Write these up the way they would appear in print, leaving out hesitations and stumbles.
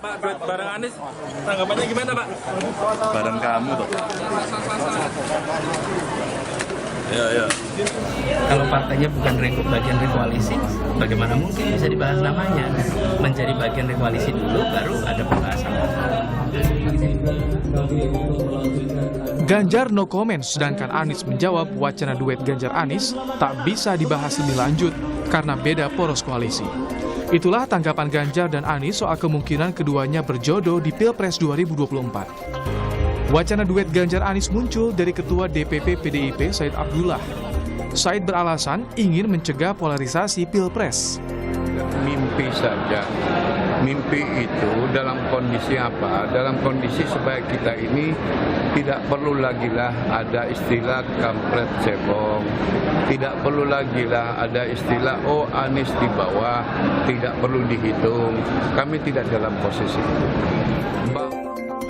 Pak, duet bareng Anies, tanggapannya gimana Pak? Bareng kamu toh. Ya. Kalau partainya bukan bagian dari koalisi, bagaimana mungkin bisa dibahas namanya? Menjadi bagian dari koalisi dulu, baru ada pembahasan. Ganjar no comment, sedangkan Anies menjawab wacana duet Ganjar-Anies tak bisa dibahas lebih lanjut karena beda poros koalisi. Itulah tanggapan Ganjar dan Anies soal kemungkinan keduanya berjodoh di Pilpres 2024. Wacana duet Ganjar-Anies muncul dari Ketua DPP PDIP Said Abdullah. Said beralasan ingin mencegah polarisasi Pilpres. Mimpi saja. Mimpi itu dalam kondisi apa? Dalam kondisi supaya kita ini tidak perlu lagi lah ada istilah kampret cebong. Tidak perlu lagi lah ada istilah Anies di bawah, tidak perlu dihitung. Kami tidak dalam posisi itu.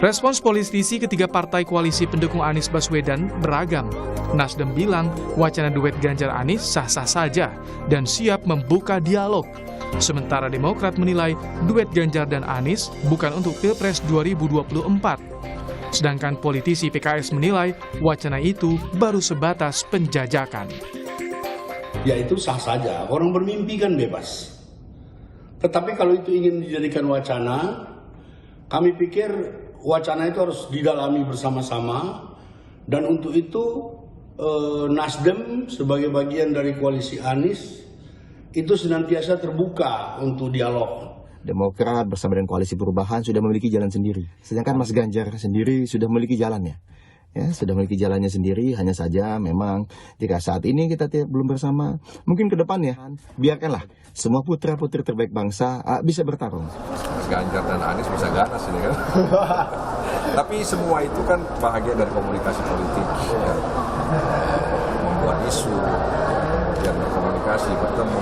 Respons politisi ketiga partai koalisi pendukung Anies Baswedan beragam. Nasdem bilang wacana duet Ganjar-Anies sah-sah saja dan siap membuka dialog. Sementara Demokrat menilai duet Ganjar dan Anies bukan untuk Pilpres 2024. Sedangkan politisi PKS menilai wacana itu baru sebatas penjajakan. Ya itu sah saja, orang bermimpi kan bebas. Tetapi kalau itu ingin dijadikan wacana, kami pikir wacana itu harus didalami bersama-sama. Dan untuk itu Nasdem sebagai bagian dari koalisi Anies itu senantiasa terbuka untuk dialog. Demokrat bersama dengan Koalisi Perubahan sudah memiliki jalan sendiri. Sedangkan Mas Ganjar sendiri sudah memiliki jalannya. Ya, sudah memiliki jalannya sendiri, hanya saja memang jika saat ini kita belum bersama, mungkin ke depannya biarkanlah semua putra-putri terbaik bangsa bisa bertarung. Mas Ganjar dan Anies bisa ganas ini kan. Tapi semua itu kan bahagia dari komunikasi politik. Ya. Membuat isu, kemudian berkomunikasi, bertemu,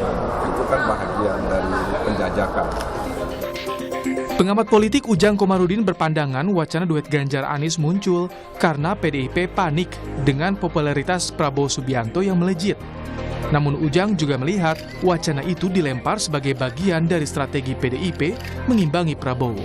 itu kan bahagian dari penjajakan. Pengamat politik Ujang Komarudin berpandangan wacana duet Ganjar-Anies muncul karena PDIP panik dengan popularitas Prabowo Subianto yang melejit. Namun Ujang juga melihat wacana itu dilempar sebagai bagian dari strategi PDIP mengimbangi Prabowo.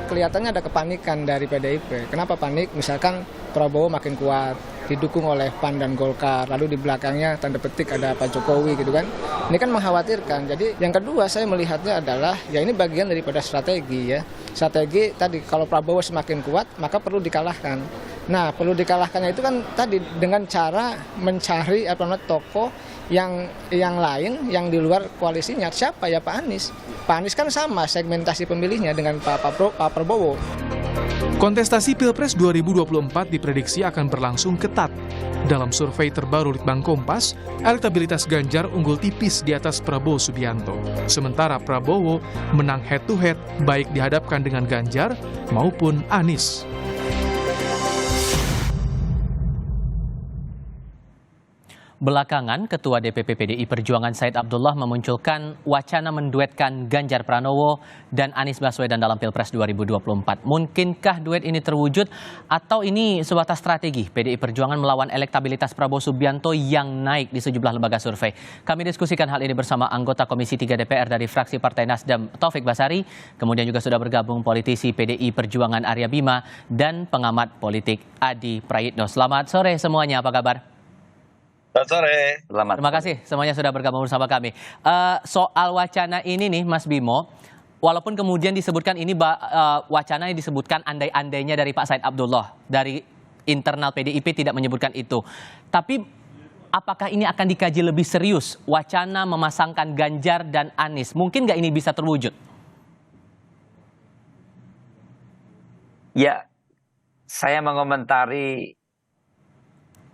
Kelihatannya ada kepanikan dari PDIP. Kenapa panik? Misalkan Prabowo makin kuat, didukung oleh PAN dan Golkar, lalu di belakangnya tanda petik ada Pak Jokowi gitu kan. Ini kan mengkhawatirkan. Jadi yang kedua saya melihatnya adalah ya ini bagian daripada strategi ya. Strategi tadi kalau Prabowo semakin kuat maka perlu dikalahkan. Nah, perlu dikalahkannya itu kan tadi dengan cara mencari tokoh yang lain yang di luar koalisinya. Siapa ya? Pak Anies. Pak Anies kan sama segmentasi pemilihnya dengan Pak Prabowo. Kontestasi Pilpres 2024 diprediksi akan berlangsung ketat. Dalam survei terbaru Litbang Kompas, elektabilitas Ganjar unggul tipis di atas Prabowo Subianto. Sementara Prabowo menang head-to-head baik dihadapkan dengan Ganjar maupun Anies. Belakangan, Ketua DPP PDI Perjuangan Said Abdullah memunculkan wacana menduetkan Ganjar Pranowo dan Anies Baswedan dalam Pilpres 2024. Mungkinkah duet ini terwujud atau ini sebatas strategi PDI Perjuangan melawan elektabilitas Prabowo Subianto yang naik di sejumlah lembaga survei? Kami diskusikan hal ini bersama anggota Komisi 3 DPR dari fraksi Partai Nasdem Taufik Basari, kemudian juga sudah bergabung politisi PDI Perjuangan Arya Bima dan pengamat politik Adi Prayitno. Selamat sore semuanya, apa kabar? Selamat sore. Terima kasih semuanya sudah bergabung bersama kami. Soal wacana ini nih Mas Bimo, walaupun kemudian disebutkan ini wacana yang disebutkan andai-andainya dari Pak Said Abdullah, dari internal PDIP tidak menyebutkan itu. Tapi apakah ini akan dikaji lebih serius, wacana memasangkan Ganjar dan Anies? Mungkin nggak ini bisa terwujud? Ya, saya mengomentari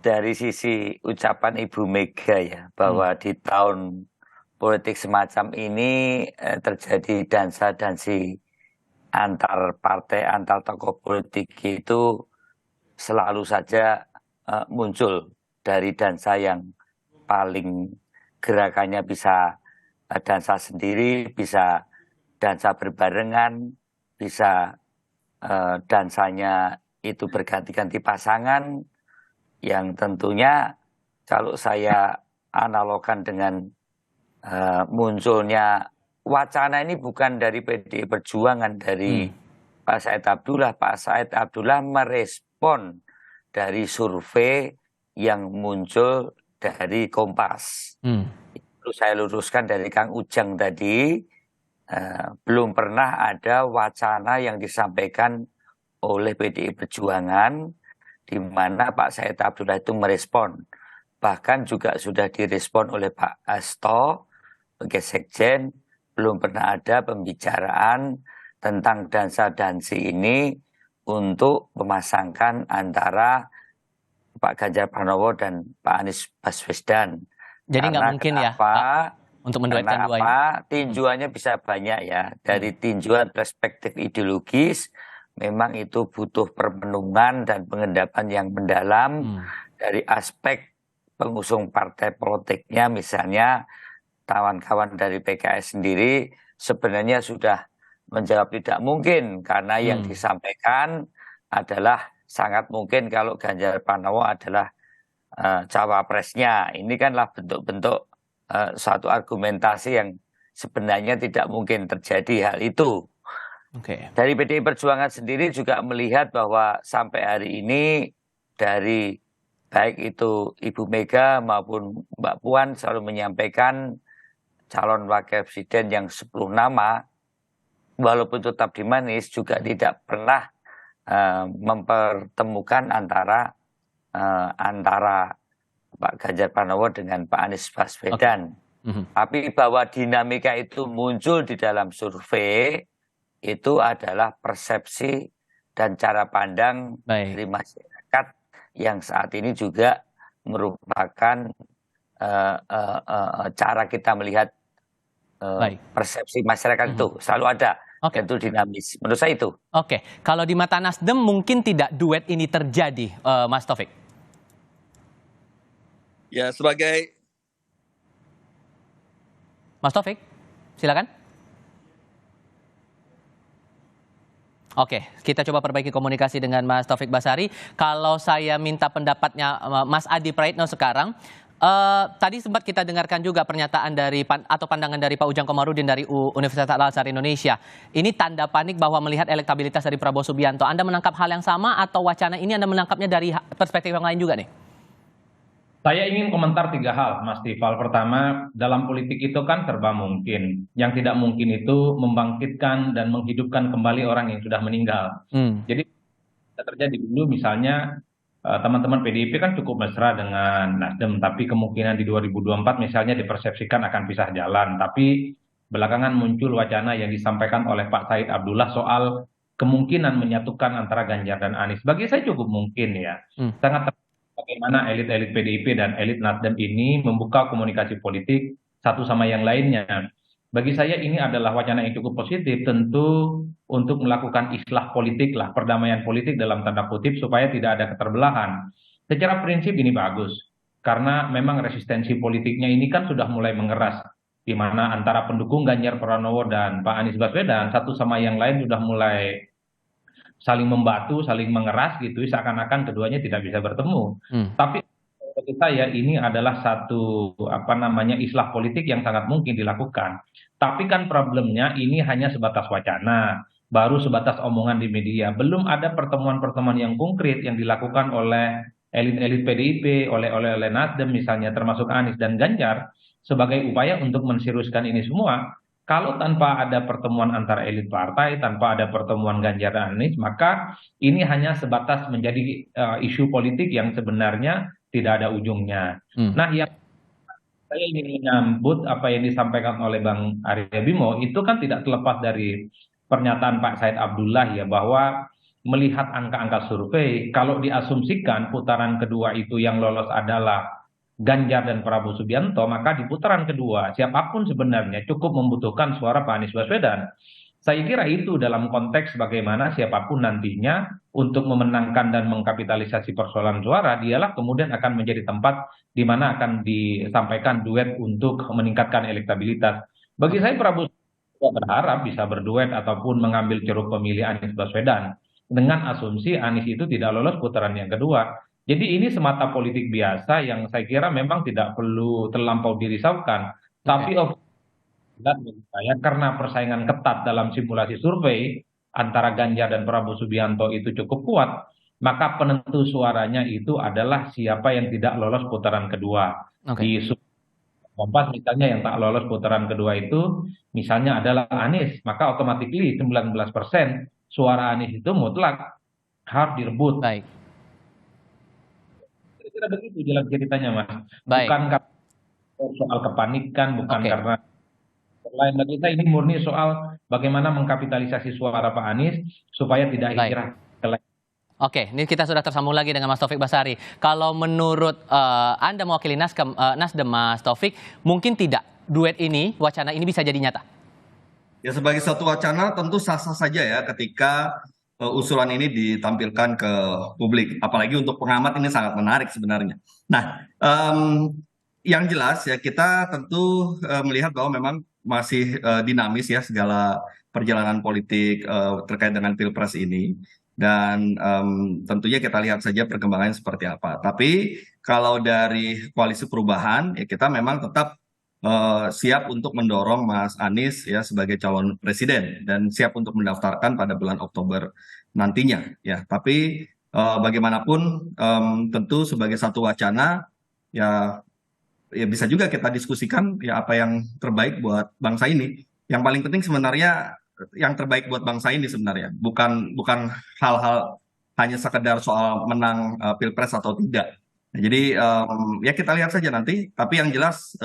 dari sisi ucapan Ibu Mega ya, bahwa di tahun politik semacam ini terjadi dansa-dansi antar partai, antar tokoh politik itu selalu saja muncul dari dansa yang paling gerakannya bisa dansa sendiri, bisa dansa berbarengan, bisa dansanya itu berganti-ganti pasangan, yang tentunya kalau saya analogkan dengan munculnya wacana ini bukan dari PDI Perjuangan, dari Pak Said Abdullah. Pak Said Abdullah merespon dari survei yang muncul dari Kompas. Itu saya luruskan dari Kang Ujang tadi, belum pernah ada wacana yang disampaikan oleh PDI Perjuangan di mana Pak Said Abdullah itu merespon. Bahkan juga sudah direspon oleh Pak Hasto sebagai Sekjen. Belum pernah ada pembicaraan tentang dansa-dansi ini untuk memasangkan antara Pak Ganjar Pranowo dan Pak Anies Baswedan. Jadi nggak mungkin ya Pak, untuk menduetkan dua ini? Tinjuannya bisa banyak ya. Dari tinjuan perspektif ideologis, memang itu butuh permenungan dan pengendapan yang mendalam. Dari aspek pengusung partai politiknya, misalnya kawan-kawan dari PKS sendiri sebenarnya sudah menjawab tidak mungkin, karena yang disampaikan adalah sangat mungkin kalau Ganjar Pranowo adalah cawapresnya. Ini kanlah bentuk-bentuk suatu argumentasi yang sebenarnya tidak mungkin terjadi hal itu. Dari PDI Perjuangan sendiri juga melihat bahwa sampai hari ini dari baik itu Ibu Mega maupun Mbak Puan selalu menyampaikan calon wakil presiden yang 10 nama, walaupun tetap di manis, juga tidak pernah mempertemukan antara Pak Ganjar Pranowo dengan Pak Anies Baswedan. Tapi bahwa dinamika itu muncul di dalam survei, itu adalah persepsi dan cara pandang dari masyarakat yang saat ini juga merupakan cara kita melihat persepsi masyarakat itu selalu ada, itu dinamis. Menurut saya itu. Kalau di mata Nasdem mungkin tidak duet ini terjadi, Mas Taufik. Ya, sebagai Mas Taufik, silakan. Kita coba perbaiki komunikasi dengan Mas Taufik Basari. Kalau saya minta pendapatnya Mas Adi Praitno sekarang, tadi sempat kita dengarkan juga pernyataan dari atau pandangan dari Pak Ujang Komarudin dari Universitas Al-Azhar Indonesia. Ini tanda panik bahwa melihat elektabilitas dari Prabowo Subianto. Anda menangkap hal yang sama atau wacana ini Anda menangkapnya dari perspektif yang lain juga nih? Saya ingin komentar 3 hal, Mas Tifal. Pertama, dalam politik itu kan serba mungkin. Yang tidak mungkin itu membangkitkan dan menghidupkan kembali orang yang sudah meninggal. Jadi terjadi dulu misalnya teman-teman PDIP kan cukup mesra dengan Nasdem, tapi kemungkinan di 2024 misalnya dipersepsikan akan pisah jalan. Tapi belakangan muncul wacana yang disampaikan oleh Pak Said Abdullah soal kemungkinan menyatukan antara Ganjar dan Anies. Bagi saya cukup mungkin ya. Sangat bagaimana elit-elit PDIP dan elit Nasdem ini membuka komunikasi politik satu sama yang lainnya. Bagi saya ini adalah wacana yang cukup positif, tentu untuk melakukan islah politik lah, perdamaian politik dalam tanda kutip supaya tidak ada keterbelahan. Secara prinsip ini bagus, karena memang resistensi politiknya ini kan sudah mulai mengeras, di mana antara pendukung Ganjar Pranowo dan Pak Anies Baswedan satu sama yang lain sudah mulai saling membatu, saling mengeras gitu, seakan-akan keduanya tidak bisa bertemu. Tapi bagi saya ini adalah satu islah politik yang sangat mungkin dilakukan. Tapi kan problemnya ini hanya sebatas wacana, baru sebatas omongan di media. Belum ada pertemuan-pertemuan yang konkret yang dilakukan oleh elit-elit PDIP, oleh Nasdem misalnya, termasuk Anies dan Ganjar, sebagai upaya untuk menseriuskan ini semua. Kalau tanpa ada pertemuan antara elit partai, tanpa ada pertemuan Ganjar dan Anies, maka ini hanya sebatas menjadi isu politik yang sebenarnya tidak ada ujungnya. Nah, yang saya ingin menyambut apa yang disampaikan oleh Bang Arya Bimo, itu kan tidak terlepas dari pernyataan Pak Said Abdullah ya, bahwa melihat angka-angka survei, kalau diasumsikan putaran kedua itu yang lolos adalah Ganjar dan Prabowo Subianto, maka di putaran kedua siapapun sebenarnya cukup membutuhkan suara Pak Anies Baswedan. Saya kira itu dalam konteks bagaimana siapapun nantinya untuk memenangkan dan mengkapitalisasi persoalan suara, dialah kemudian akan menjadi tempat di mana akan disampaikan duet untuk meningkatkan elektabilitas. Bagi saya Prabowo berharap bisa berduet ataupun mengambil ceruk pemilih Anies Baswedan dengan asumsi Anies itu tidak lolos putaran yang kedua. Jadi ini semata politik biasa yang saya kira memang tidak perlu terlampau dirisaukan. Tapi Dan menurut saya karena persaingan ketat dalam simulasi survei antara Ganjar dan Prabowo Subianto itu cukup kuat, maka penentu suaranya itu adalah siapa yang tidak lolos putaran kedua. Di Kompas misalnya yang tak lolos putaran kedua itu misalnya adalah Anies, maka otomatis 19% suara Anies itu mutlak harus direbut. Baik. Kira-kira begitu jalan ceritanya, Mas. Baik. Bukan karena soal kepanikan, bukan karena lain lagi, ini murni soal bagaimana mengkapitalisasi suara Pak Anies supaya tidak hijrah ke lain. Oke, ini kita sudah tersambung lagi dengan Mas Taufik Basari. Kalau menurut Anda mewakili Nasdem, Mas Taufik, mungkin tidak duet ini, wacana ini bisa jadi nyata? Ya, sebagai satu wacana tentu sah-sah saja ya ketika usulan ini ditampilkan ke publik. Apalagi untuk pengamat ini sangat menarik sebenarnya. Nah, yang jelas ya kita tentu melihat bahwa memang masih dinamis ya segala perjalanan politik terkait dengan Pilpres ini. Dan tentunya kita lihat saja perkembangannya seperti apa. Tapi kalau dari koalisi perubahan, ya kita memang tetap siap untuk mendorong Mas Anies ya sebagai calon presiden dan siap untuk mendaftarkan pada bulan Oktober nantinya. Ya, tapi bagaimanapun tentu sebagai satu wacana ya bisa juga kita diskusikan ya apa yang terbaik buat bangsa ini. Yang paling penting sebenarnya yang terbaik buat bangsa ini sebenarnya bukan hal-hal hanya sekedar soal menang Pilpres atau tidak. Nah, jadi ya kita lihat saja nanti. Tapi yang jelas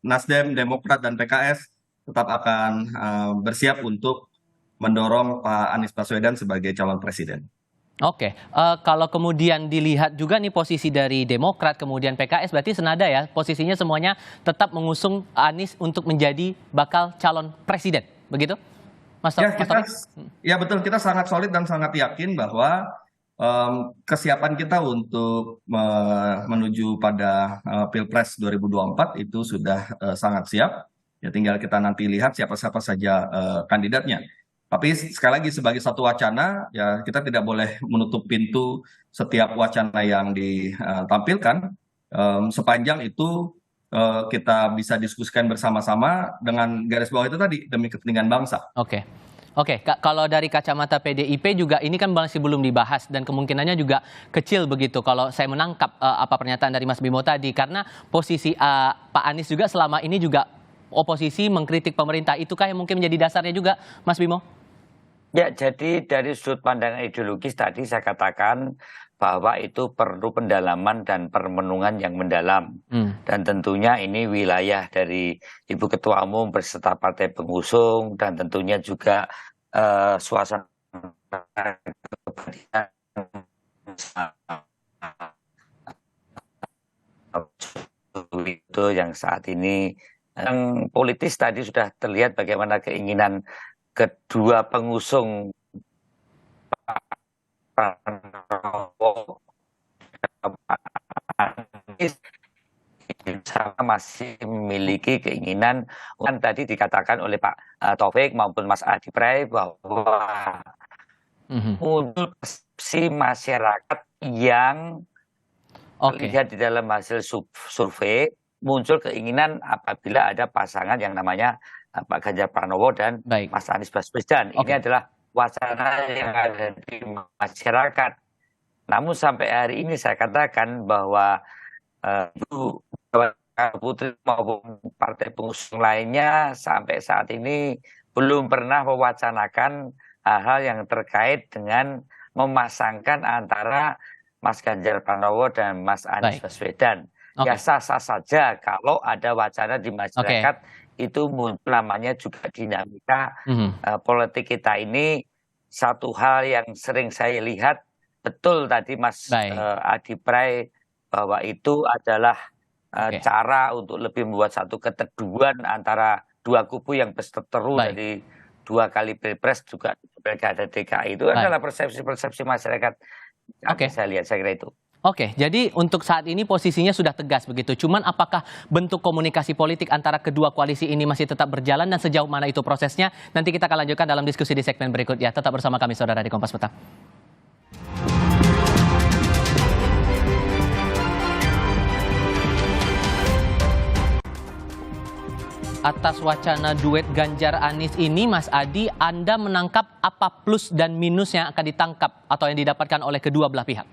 Nasdem, Demokrat dan PKS tetap akan bersiap untuk mendorong Pak Anies Baswedan sebagai calon presiden. Oke, kalau kemudian dilihat juga nih posisi dari Demokrat kemudian PKS berarti senada ya posisinya semuanya tetap mengusung Anies untuk menjadi bakal calon presiden, begitu? Mas ya betul, kita sangat solid dan sangat yakin bahwa kesiapan kita untuk menuju pada Pilpres 2024 itu sudah sangat siap. Ya tinggal kita nanti lihat siapa-siapa saja kandidatnya. Tapi sekali lagi sebagai satu wacana ya kita tidak boleh menutup pintu setiap wacana yang ditampilkan sepanjang itu kita bisa diskusikan bersama-sama dengan garis bawah itu tadi demi kepentingan bangsa. Oke, kalau dari kacamata PDIP juga ini kan masih belum dibahas dan kemungkinannya juga kecil begitu kalau saya menangkap apa pernyataan dari Mas Bimo tadi karena posisi Pak Anies juga selama ini juga oposisi mengkritik pemerintah, itukah yang mungkin menjadi dasarnya juga Mas Bimo? Ya, jadi dari sudut pandang ideologis tadi saya katakan bahwa itu perlu pendalaman dan permenungan yang mendalam. Dan tentunya ini wilayah dari Ibu Ketua Umum beserta partai pengusung dan tentunya juga suasana itu yang saat ini yang politis tadi sudah terlihat bagaimana keinginan kedua pengusung masih memiliki keinginan kan tadi dikatakan oleh Pak Taufik maupun Mas Adi Pray bahwa muncul persepsi masyarakat yang terlihat di dalam hasil survei muncul keinginan apabila ada pasangan yang namanya Pak Ganjar Pranowo dan Mas Anies Baswedan. Ini adalah wacana yang ada di masyarakat. Namun sampai hari ini saya katakan bahwa Ibu Putri maupun partai pengusung lainnya sampai saat ini belum pernah mewacanakan hal-hal yang terkait dengan memasangkan antara Mas Ganjar Pranowo dan Mas Anies Baswedan. Ya sah-sah saja kalau ada wacana di masyarakat itu muncul namanya juga dinamika politik kita ini. Satu hal yang sering saya lihat betul tadi Mas Adi Pray bahwa itu adalah cara untuk lebih membuat satu keteduhan antara dua kubu yang berseteru dari 2 kali Pilpres juga Pilkada DKI itu adalah persepsi-persepsi masyarakat. Saya lihat, saya kira itu. Oke, jadi untuk saat ini posisinya sudah tegas begitu. Cuman apakah bentuk komunikasi politik antara kedua koalisi ini masih tetap berjalan dan sejauh mana itu prosesnya? Nanti kita akan lanjutkan dalam diskusi di segmen berikutnya. Tetap bersama kami saudara di Kompas Petang. atas wacana duet Ganjar Anies ini, Mas Adi, Anda menangkap apa plus dan minus yang akan ditangkap atau yang didapatkan oleh kedua belah pihak?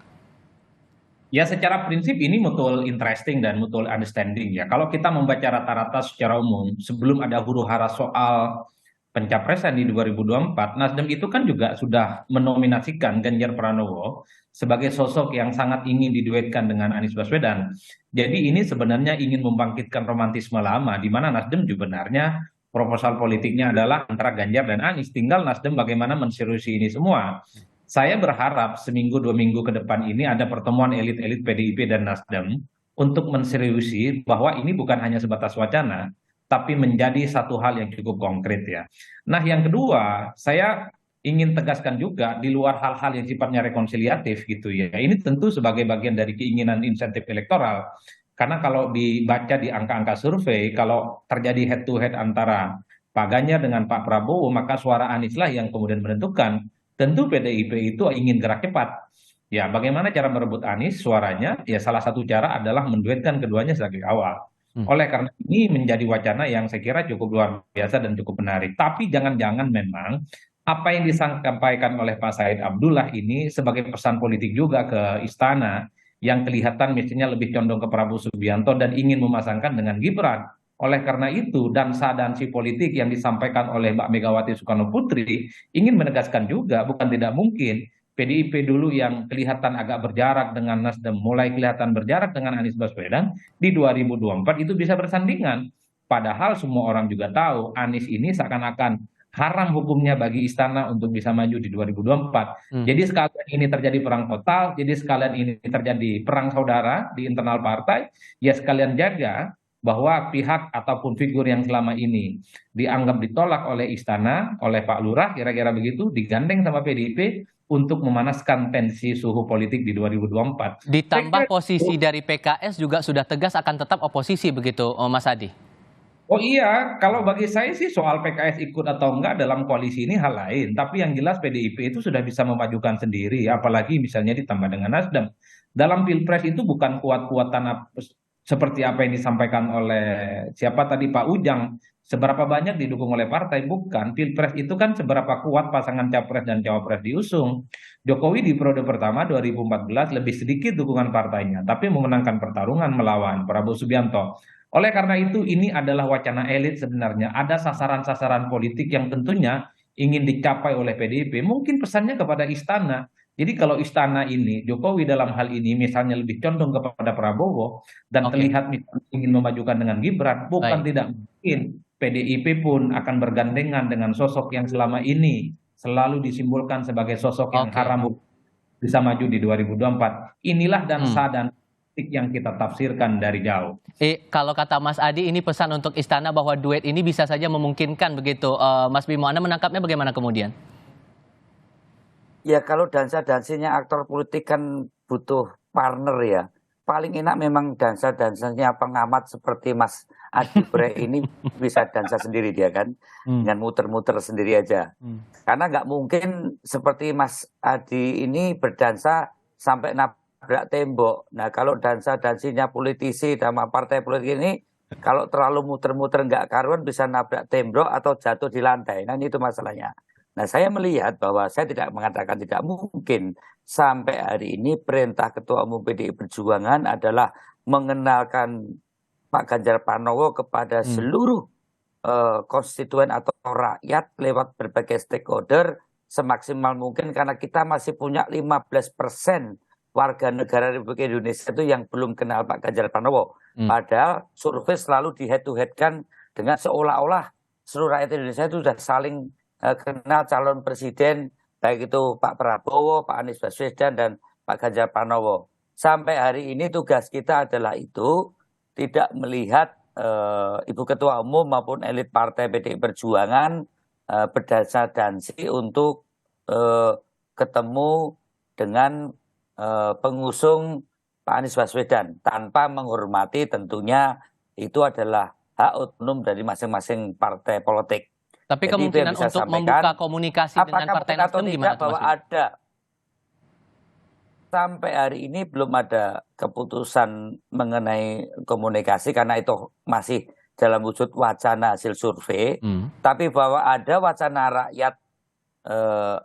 Ya, secara prinsip ini mutual interesting dan mutual understanding ya. Kalau kita membaca rata-rata secara umum, sebelum ada huru-hara soal pencapresan di 2024, Nasdem itu kan juga sudah menominasikan Ganjar Pranowo sebagai sosok yang sangat ingin diduetkan dengan Anies Baswedan. Jadi ini sebenarnya ingin membangkitkan romantisme lama, di mana Nasdem sebenarnya proposal politiknya adalah antara Ganjar dan Anies. Tinggal Nasdem bagaimana menseriusi ini semua. Saya berharap seminggu 2 minggu ke depan ini ada pertemuan elit-elit PDIP dan Nasdem untuk menseriusi bahwa ini bukan hanya sebatas wacana, tapi menjadi satu hal yang cukup konkret ya. Nah, yang kedua, saya ingin tegaskan juga di luar hal-hal yang sifatnya rekonsiliatif gitu ya. Ini tentu sebagai bagian dari keinginan insentif elektoral. Karena kalau dibaca di angka-angka survei, kalau terjadi head to head antara Pak Ganjar dengan Pak Prabowo, maka suara Anies lah yang kemudian menentukan. Tentu PDIP itu ingin gerak cepat. Ya, bagaimana cara merebut Anies suaranya? Ya, salah satu cara adalah menduetkan keduanya sebagai awal. Oleh karena ini menjadi wacana yang saya kira cukup luar biasa dan cukup menarik. Tapi jangan-jangan memang apa yang disampaikan oleh Pak Said Abdullah ini sebagai pesan politik juga ke istana yang kelihatan mestinya lebih condong ke Prabowo Subianto dan ingin memasangkan dengan Gibran. Oleh karena itu, dansa-dansi politik yang disampaikan oleh Mbak Megawati Soekarno Putri ingin menegaskan juga, bukan tidak mungkin, PDIP dulu yang kelihatan agak berjarak dengan Nasdem, mulai kelihatan berjarak dengan Anies Baswedan, di 2024 itu bisa bersandingan. Padahal semua orang juga tahu, Anies ini seakan-akan haram hukumnya bagi istana untuk bisa maju di 2024. Jadi sekalian ini terjadi perang total, jadi sekalian ini terjadi perang saudara di internal partai, ya sekalian jaga bahwa pihak ataupun figur yang selama ini dianggap ditolak oleh istana, oleh Pak Lurah, kira-kira begitu, digandeng sama PDIP untuk memanaskan tensi suhu politik di 2024. Ditambah posisi dari PKS juga sudah tegas akan tetap oposisi begitu, Mas Adi? Oh iya, kalau bagi saya sih soal PKS ikut atau enggak dalam koalisi ini hal lain. Tapi yang jelas PDIP itu sudah bisa memajukan sendiri, apalagi misalnya ditambah dengan Nasdem. Dalam Pilpres itu bukan kuat-kuatan seperti apa yang disampaikan oleh siapa tadi Pak Ujang, seberapa banyak didukung oleh partai, bukan. Pilpres itu kan seberapa kuat pasangan capres dan cawapres diusung. Jokowi di periode pertama 2014 lebih sedikit dukungan partainya, tapi memenangkan pertarungan melawan Prabowo Subianto. Oleh karena itu ini adalah wacana elit sebenarnya. Ada sasaran-sasaran politik yang tentunya ingin dicapai oleh PDIP. Mungkin pesannya kepada istana. Jadi kalau istana ini, Jokowi dalam hal ini misalnya lebih condong kepada Prabowo dan terlihat ingin memajukan dengan Gibran, bukan tidak mungkin PDIP pun akan bergandengan dengan sosok yang selama ini selalu disimbolkan sebagai sosok yang haram bisa maju di 2024. Inilah dansa dan yang kita tafsirkan dari jauh. Kalau kata Mas Adi, ini pesan untuk istana bahwa duet ini bisa saja memungkinkan begitu. Mas Bimo, Anda menangkapnya bagaimana kemudian? Ya kalau dansa-dansinya aktor politik kan butuh partner ya. Paling enak memang dansa-dansanya pengamat seperti Mas Adi Bre ini bisa dansa sendiri dia kan. Dengan muter-muter sendiri aja. Karena nggak mungkin seperti Mas Adi ini berdansa sampai nabrak tembok. Nah kalau dansa-dansinya politisi sama partai politik ini, kalau terlalu muter-muter nggak karuan bisa nabrak tembok atau jatuh di lantai. Nah itu masalahnya. Nah saya melihat bahwa saya tidak mengatakan tidak mungkin sampai hari ini perintah Ketua Umum PDI Perjuangan adalah mengenalkan Pak Ganjar Pranowo kepada seluruh konstituen atau rakyat lewat berbagai stakeholder semaksimal mungkin karena kita masih punya 15% warga negara Republik Indonesia itu yang belum kenal Pak Ganjar Pranowo. Padahal survei selalu di head to head kan dengan seolah-olah seluruh rakyat Indonesia itu sudah saling kenal calon presiden, baik itu Pak Prabowo, Pak Anies Baswedan, dan Pak Ganjar Pranowo. Sampai hari ini tugas kita adalah itu, tidak melihat Ibu Ketua Umum maupun elit partai PDI Perjuangan berdansa-dansi untuk ketemu dengan pengusung Pak Anies Baswedan, tanpa menghormati tentunya itu adalah hak otonom dari masing-masing partai politik. Tapi jadi kemungkinan untuk membuka komunikasi dengan Partai Nasdem gimana? Bahwa ada sampai hari ini belum ada keputusan mengenai komunikasi karena itu masih dalam wujud wacana hasil survei, tapi bahwa ada wacana rakyat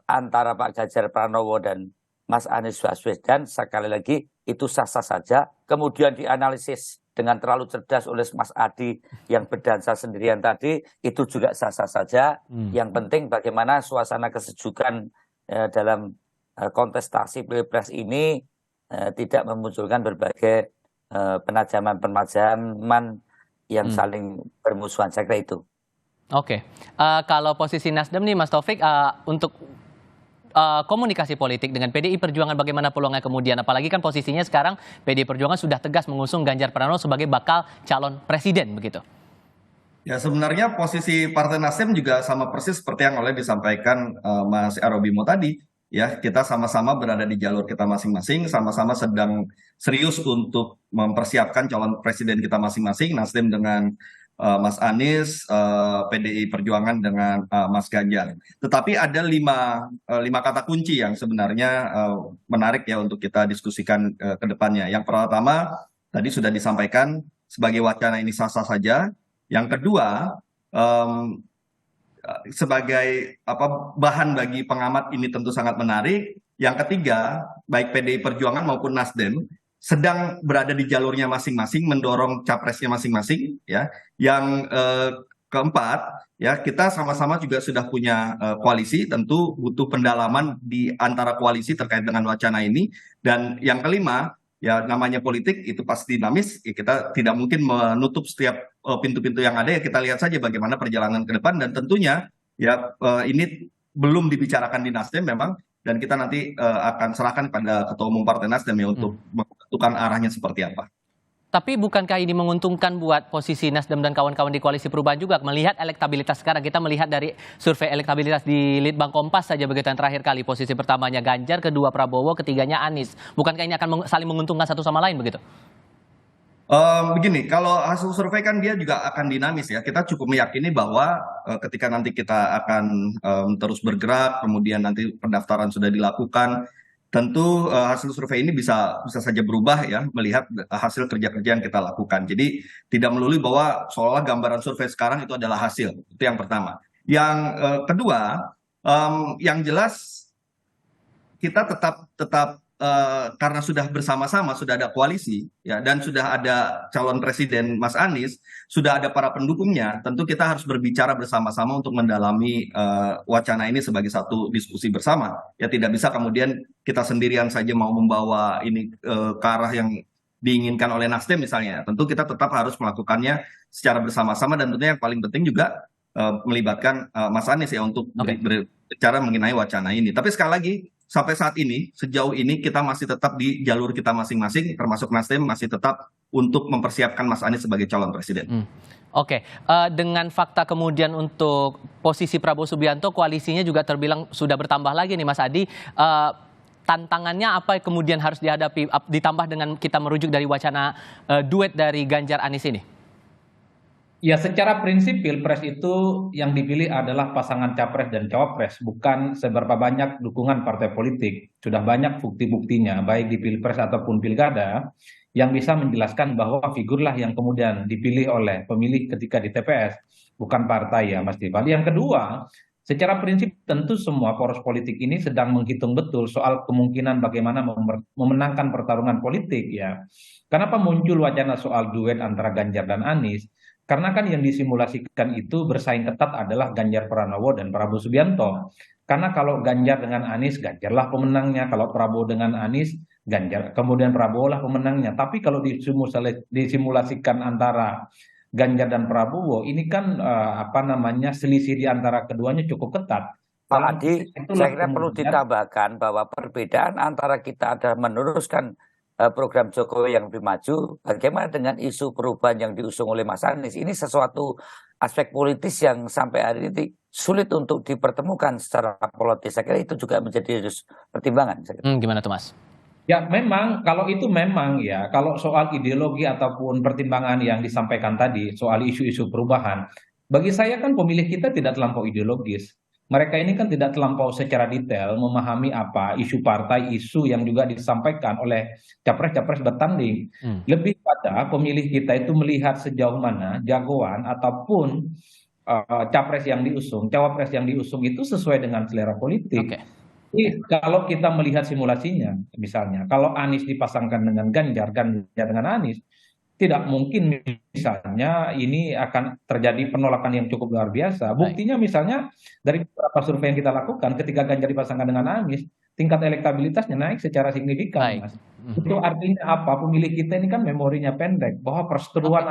antara Pak Ganjar Pranowo dan Mas Anies Baswedan, sekali lagi itu sah-sah saja. Kemudian dianalisis dengan terlalu cerdas oleh Mas Adi yang berdansa sendirian tadi, itu juga sah-sah saja. Yang penting bagaimana suasana kesejukan dalam kontestasi Pilpres ini tidak memunculkan berbagai penajaman-penajaman yang saling bermusuhan, saya kira itu. Oke, kalau posisi Nasdem nih Mas Taufik, untuk komunikasi politik dengan PDI Perjuangan bagaimana peluangnya kemudian, apalagi kan posisinya sekarang PDI Perjuangan sudah tegas mengusung Ganjar Pranowo sebagai bakal calon presiden begitu. Ya sebenarnya posisi Partai Nasdem juga sama persis seperti yang oleh disampaikan Mas Arobimo tadi. Ya, kita sama-sama berada di jalur kita masing-masing, sama-sama sedang serius untuk mempersiapkan calon presiden kita masing-masing, Nasdem dengan Mas Anies, PDI Perjuangan dengan Mas Ganjar. Tetapi ada lima kata kunci yang sebenarnya menarik ya untuk kita diskusikan ke depannya. Yang pertama, tadi sudah disampaikan sebagai wacana ini sah-sah saja. Yang kedua, sebagai bahan bagi pengamat ini tentu sangat menarik. Yang ketiga, baik PDI Perjuangan maupun Nasdem sedang berada di jalurnya masing-masing, mendorong capresnya masing-masing. Ya, yang keempat, ya kita sama-sama juga sudah punya koalisi, tentu butuh pendalaman di antara koalisi terkait dengan wacana ini. Dan yang kelima, ya namanya politik itu pasti dinamis, ya, kita tidak mungkin menutup setiap pintu-pintu yang ada, ya kita lihat saja bagaimana perjalanan ke depan, dan tentunya ya ini belum dibicarakan di Nasdem memang, dan kita nanti akan serahkan pada Ketua Umum Partai Nasdem ya untuk menentukan arahnya seperti apa. Tapi bukankah ini menguntungkan buat posisi Nasdem dan kawan-kawan di Koalisi Perubahan juga? Melihat elektabilitas sekarang, kita melihat dari survei elektabilitas di Litbang Kompas saja begitu yang terakhir kali. Posisi pertamanya Ganjar, kedua Prabowo, ketiganya Anies. Bukankah ini akan saling menguntungkan satu sama lain begitu? Begini, kalau hasil survei kan dia juga akan dinamis ya. Kita cukup meyakini bahwa ketika nanti kita akan terus bergerak, kemudian nanti pendaftaran sudah dilakukan, tentu hasil survei ini bisa saja berubah ya, melihat hasil kerja-kerja yang kita lakukan. Jadi tidak melulu bahwa seolah gambaran survei sekarang itu adalah hasil. Itu yang pertama. Yang kedua, yang jelas kita tetap karena sudah bersama-sama, sudah ada koalisi ya, dan sudah ada calon presiden Mas Anies, sudah ada para pendukungnya, tentu kita harus berbicara bersama-sama untuk mendalami wacana ini sebagai satu diskusi bersama. Ya tidak bisa kemudian kita sendirian saja mau membawa ini ke arah yang diinginkan oleh Nasdem misalnya. Tentu kita tetap harus melakukannya secara bersama-sama, dan tentunya yang paling penting juga melibatkan Mas Anies ya untuk berbicara mengenai wacana ini. Tapi sekali lagi, sampai saat ini, sejauh ini kita masih tetap di jalur kita masing-masing, termasuk Nasdem masih tetap untuk mempersiapkan Mas Anies sebagai calon presiden. Oke, dengan fakta kemudian untuk posisi Prabowo Subianto, koalisinya juga terbilang sudah bertambah lagi nih Mas Adi. Tantangannya apa kemudian harus dihadapi, ditambah dengan kita merujuk dari wacana duet dari Ganjar Anies ini? Ya, secara prinsip Pilpres itu yang dipilih adalah pasangan capres dan cawapres, bukan seberapa banyak dukungan partai politik. Sudah banyak bukti-buktinya, baik di Pilpres ataupun Pilkada, yang bisa menjelaskan bahwa figurlah yang kemudian dipilih oleh pemilih ketika di TPS, bukan partai ya Mas Tifal. Yang kedua, secara prinsip tentu semua poros politik ini sedang menghitung betul soal kemungkinan bagaimana memenangkan pertarungan politik ya. Kenapa muncul wacana soal duet antara Ganjar dan Anies? Karena kan yang disimulasikan itu bersaing ketat adalah Ganjar Pranowo dan Prabowo Subianto. Karena kalau Ganjar dengan Anies, Ganjarlah pemenangnya. Kalau Prabowo dengan Anies, Ganjar. Kemudian Prabowo lah pemenangnya. Tapi kalau disimulasikan antara Ganjar dan Prabowo, ini kan selisih di antara keduanya cukup ketat. Pak Adi, saya kira perlu ditambahkan bahwa perbedaan antara kita ada meneruskan program Jokowi yang lebih maju, bagaimana dengan isu perubahan yang diusung oleh Mas Anies? Ini sesuatu aspek politis yang sampai hari ini sulit untuk dipertemukan secara politis. Saya kira itu juga menjadi pertimbangan. Gimana tuh Mas? Ya memang, kalau itu memang ya, kalau soal ideologi ataupun pertimbangan yang disampaikan tadi, soal isu-isu perubahan, bagi saya kan pemilih kita tidak terlampau ideologis. mereka ini kan tidak terlampau secara detail memahami apa isu partai, isu yang juga disampaikan oleh capres-capres bertanding. Lebih pada pemilih kita itu melihat sejauh mana jagoan ataupun capres yang diusung, cawapres yang diusung itu sesuai dengan selera politik. Jadi kalau kita melihat simulasinya, misalnya kalau Anies dipasangkan dengan Ganjar, Ganjar dengan Anies, tidak mungkin misalnya ini akan terjadi penolakan yang cukup luar biasa. Buktinya misalnya dari beberapa survei yang kita lakukan, ketika Ganjar dipasangkan dengan Anies, tingkat elektabilitasnya naik secara signifikan, Mas. Itu artinya apa? Pemilih kita ini kan memorinya pendek, bahwa perseteruan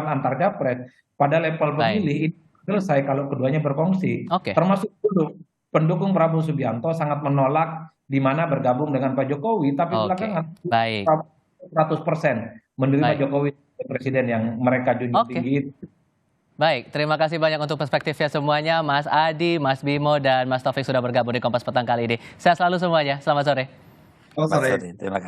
antar capres pada level pemilih itu selesai kalau keduanya berkongsi. Termasuk dulu pendukung Prabowo Subianto sangat menolak di mana bergabung dengan Pak Jokowi, tapi belakangan 100% menerima Jokowi presiden yang mereka junjung tinggi. Baik, terima kasih banyak untuk perspektifnya semuanya, Mas Adi, Mas Bimo, dan Mas Taufik sudah bergabung di Kompas Petang kali ini. Sehat selalu semuanya, selamat sore. Selamat sore. Terima kasih.